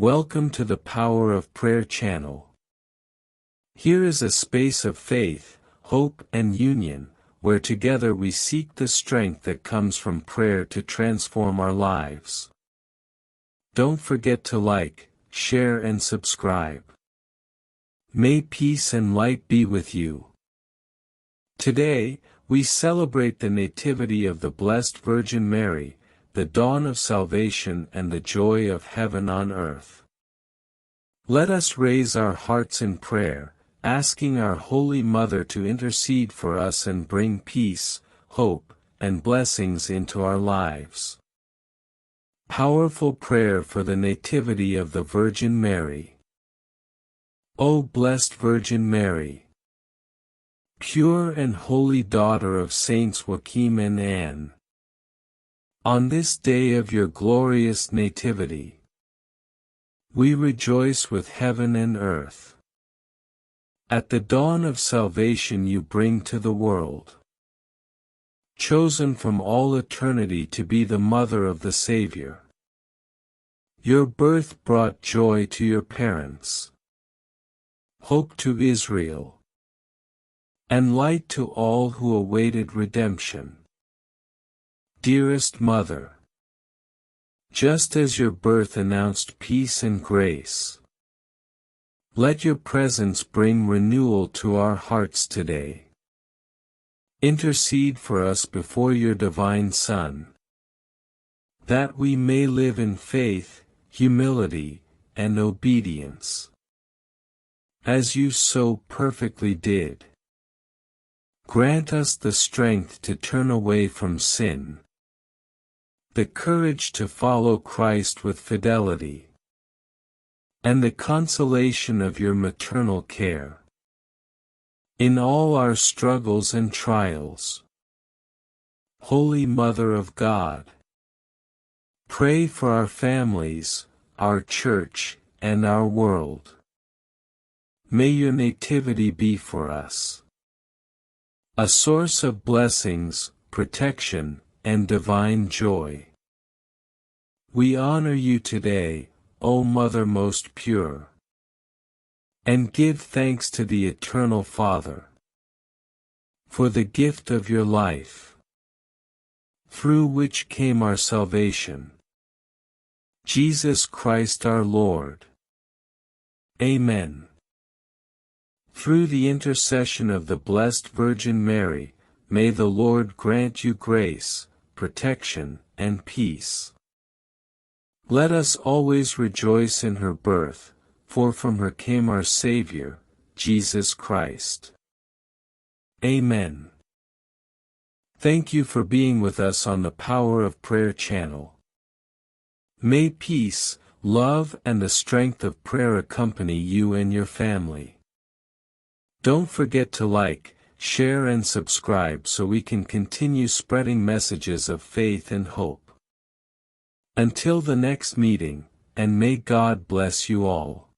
Welcome to the Power of Prayer channel. Here is a space of faith, hope and union, where together we seek the strength that comes from prayer to transform our lives. Don't forget to like, share and subscribe. May peace and light be with you. Today, we celebrate the Nativity of the Blessed Virgin Mary, the dawn of salvation and the joy of heaven on earth. Let us raise our hearts in prayer, asking our Holy Mother to intercede for us and bring peace, hope, and blessings into our lives. Powerful prayer for the Nativity of the Virgin Mary. O Blessed Virgin Mary, pure and holy daughter of Saints Joachim and Anne, on this day of your glorious Nativity, we rejoice with heaven and earth. At the dawn of salvation you bring to the world, chosen from all eternity to be the mother of the Savior. Your birth brought joy to your parents, hope to Israel, and light to all who awaited redemption. Dearest Mother, just as your birth announced peace and grace, let your presence bring renewal to our hearts today. Intercede for us before your divine Son, that we may live in faith, humility, and obedience, as you so perfectly did. Grant us the strength to turn away from sin, the courage to follow Christ with fidelity, and the consolation of your maternal care in all our struggles and trials. Holy Mother of God, pray for our families, our church, and our world. May your nativity be for us a source of blessings, protection, and divine joy. We honor you today, O Mother most pure, and give thanks to the Eternal Father for the gift of your life, through which came our salvation, Jesus Christ our Lord. Amen. Through the intercession of the Blessed Virgin Mary, may the Lord grant you grace, protection, and peace. Let us always rejoice in her birth, for from her came our Savior, Jesus Christ. Amen. Thank you for being with us on the Power of Prayer channel. May peace, love and the strength of prayer accompany you and your family. Don't forget to like, share and subscribe so we can continue spreading messages of faith and hope. Until the next meeting, and may God bless you all.